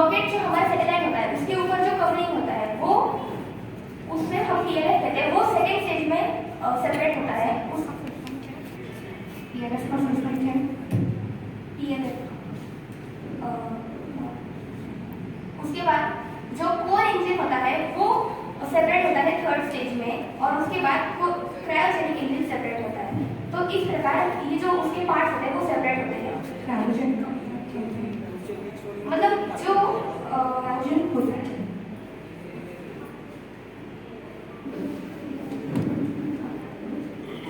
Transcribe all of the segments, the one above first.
Rocket जो हमारा satellite होता है उसके ऊपर जो कवरिंग होता है वो उसमें हम टीएलएस कहते हैं, वो सेकेंड स्टेज में सेपरेट होता है। उस टीएलएस का फंक्शन है टीएलएस। उसके बाद जो कोर इंजन होता है वो सेपरेट होता है थर्ड स्टेज में, और उसके बाद क्रायोजेनिक इंजन सेपरेट होता है। तो इस प्रकार ये जो उसके पार्ट्स होते हैं वो सेपरेट होते हैं। मतलब जो क्रायोजेनिक होता है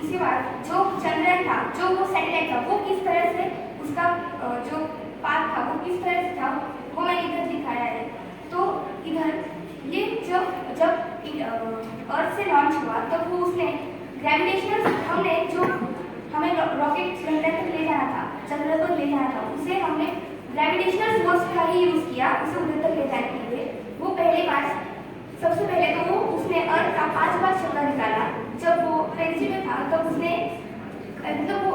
उसके बाद जो चंद्रयान था, जो वो सैटेलाइट था, वो किस तरह से उसका जो पाथ था वो किस तरह से था वो मैंने इधर दिखाया है। तो इधर ये जब अर्थ से लॉन्च हुआ तब वो उसने ग्रेविटेशनल, हमने जो हमें रॉकेट चंद्र तक ले जाना था, चंद्र पर ले जाना था, उसे हमने ग्रेविटेशनल फोर्स का ही यूज किया उसे उधर तक ले जाने के लिए। वो पहले बार सबसे पहले तो वो उसने अर्थ का 5 बार चक्कर निकाला। जब वो फ्रेंची में था तब उसने मतलब वो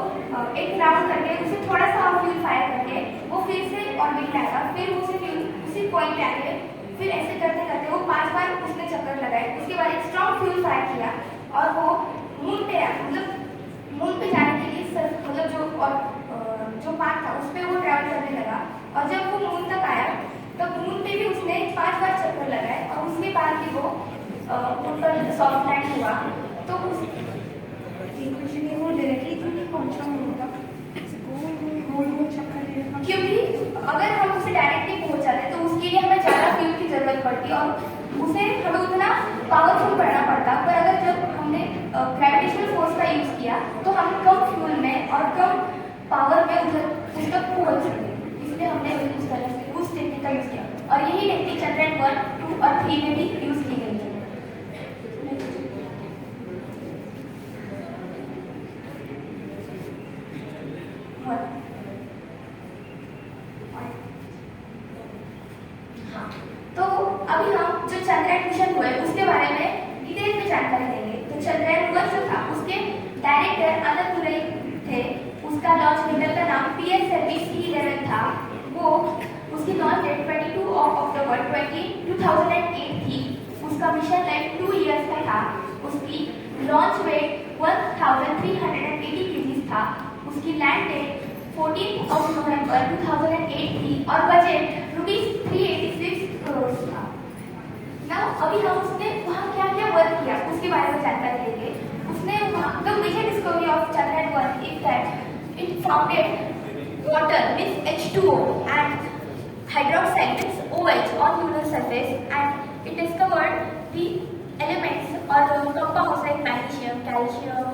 एक राउंड करके उसे थोड़ा सा फ्यूल फायर करके वो फिर से ऑर्बिट में आएगा, फिर वो उसे फ्यूल उसी पॉइंट पे आके फिर ऐसे करते करते वो 5 बार उसने चक्कर लगाए। उसके बाद एक स्ट्रॉन्ग फ्यूल फायर किया और वो मून पे मतलब मून पे जाने के लिए मतलब जो पाथ था उस पर वो ट्रैवल करने लगा। और जब वो मून तक आया तब मून पे भी उसने 5 बार चक्कर लगाए और उसके बाद भी वो ऊपर सॉफ्ट लैंड हुआ। तो वो डायरेक्टली पहुंचा होगा क्योंकि अगर हम उसे डायरेक्टली पहुंचाते तो उसके लिए हमें ज़्यादा फ्यूल की जरूरत पड़ती और उसे हमें उतना पावरफुल करना पड़ता। पर अगर जब हमने ग्रेविटेशनल फोर्स का यूज किया तो हम कम फ्यूल में और कम पावर में उधर उस तक पहुंच सकते, इसलिए हमने उस तरह से उस टेक्निक का यूज किया। और यही टेक्निक चंद्रयान 1, 2 और 3 में भी यूज की गई है। तो अभी हम जो चंद्रयान मिशन हुए उसके बारे में डिटेल में जानकारी देंगे। तो चंद्रयान 1 जो था उसके डायरेक्टर आनंद पुरी थे। उसका लॉन्च व्हीकल का नाम PS-11 था। वो उसकी लॉन्च डेट 22 अक्टूबर 2008 थी। उसका मिशन लाइफ 2 इयर्स का था। उसकी लॉन्च वेट 1380 kg था। उसकी लैंड डेट 14 नवंबर 2008 थी और बजट ₹386 करोड़ था। नाउ अभी हम उसने वहाँ क्या क्या वर्क किया उसके बारे में जानकारी देंगे। उसने the major discovery of Chandrayaan 1 is that it founded water means H2O and hydroxide means OH on lunar surface, and it discovered the elements or compounds like magnesium, calcium,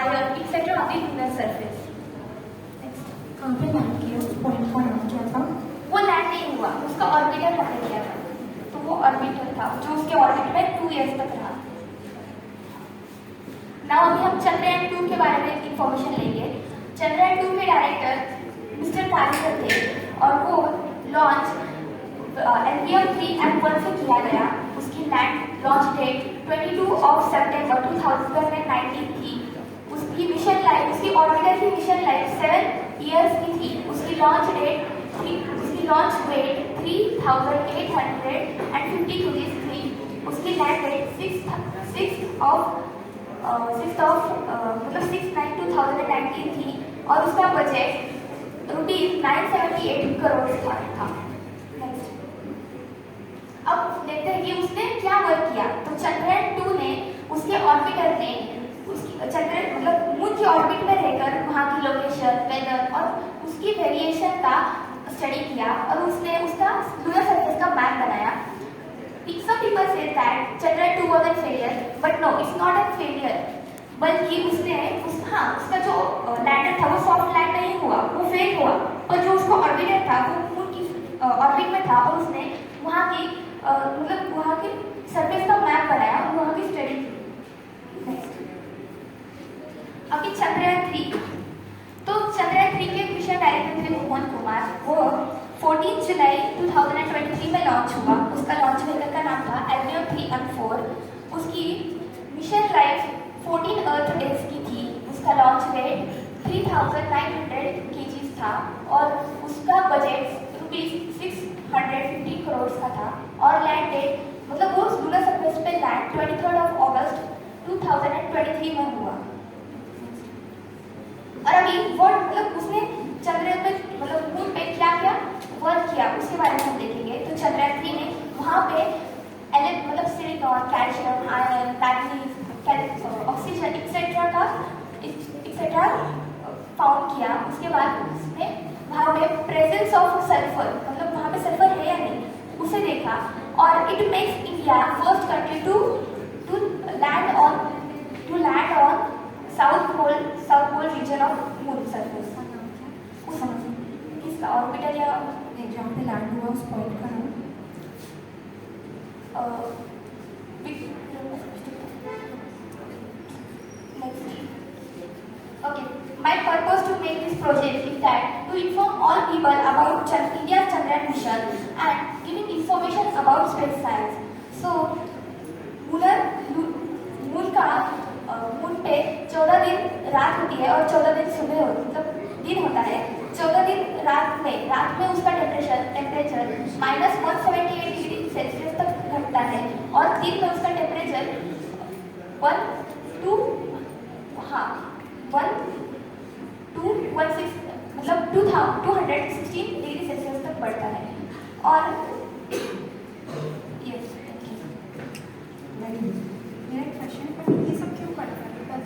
iron, etc. on the lunar surface. कहाँ पे land किया, उस point का नाम क्या था? वो land नहीं हुआ, उसका ऑर्बिटर हमने किया था। तो वो ऑर्बिटर था जो उसके ऑर्बिट में 2 इयर्स तक रहा। नाउ अभी हम चंद्रयान 2 के बारे में इंफॉर्मेशन लेंगे। चंद्रयान 2 के डायरेक्टर मिस्टर तारिकर थे और वो लॉन्च LVM-3M1 से किया गया। उसकी लैंड लॉन्च डेट 22 सितंबर 2019 थी। उसकी मिशन लाइफ, उसकी ऑर्बिटर की मिशन लाइफ 7 इयर्स की थी। उसकी लॉन्च वेट 3850 kg थी। उसकी लैंड डेट 6/9/2019 थी और उसका बजट ₹978 करोड़ था। अब देखते हैं कि उसने क्या वर्क किया। तो चंद्रयान 2 ने उसके ऑर्बिटर ने चंद्रयान मतलब मून की ऑर्बिट में रहकर वहाँ की लोकेशन, वेदर और उसकी वेरिएशन का स्टडी किया और उसने उसका लूनर सरफेस का मैप बनाया। Some people say that Chandrayaan 2 was a failure, but no, it's not a failure. बल्कि उसका जो लैंडर था वो सॉफ्ट लैंड नहीं हुआ, वो फेल हुआ। और जो उसका ऑर्बिटर था वो मून की ऑर्बिट में था और उसने वहाँ की मतलब वहाँ की सरफेस का मैप बनाया और वहाँ की स्टडी की। अभी चंद्रयान 3, तो चंद्रयान 3 के मिशन डायरेक्टर थे मोहन कुमार। वो 14 जुलाई 2023 में लॉन्च हुआ। उसका लॉन्च व्हीकल का नाम था LVM-3M4। उसकी मिशन लाइफ 14 अर्थ डेज की थी। उसका लॉन्च वेट 3900 kg था और उसका बजट ₹650 रोज का था और लैंड डेट मतलब वो लूनर सरफेस पे लैंड 23 अगस्त 2023 में हुआ। और अभी वो मतलब उसने चंद्रयान पे मतलब मून पे क्या क्या वर्क किया उसके बारे में हम देखेंगे। तो चंद्रयान 3 ने वहाँ पे मतलब silicon, calcium, iron, manganese, oxygen etcetera found किया। उसके बाद उसने वहाँ पे प्रेजेंस ऑफ सल्फर मतलब वहाँ पे सल्फर है या नहीं उसे देखा और it makes India first country to land on south pole region of moon surface. उस किसका ऑर्बिटर या जहाँ पे लैंड हुआ उस पॉइंट का नाम Okay, my purpose to make this project is that to inform all people about India's Chandrayaan mission and giving information about space science. So, moon पे 14 दिन रात होती है और 14 दिन सुबह मतलब दिन होता है। 14 दिन रात में उसका टेम्परेचर -178 डिग्री सेल्सियस तक घटता है और दिन में उसका टेम्परेचर 216 डिग्री सेल्सियस तक बढ़ता है। और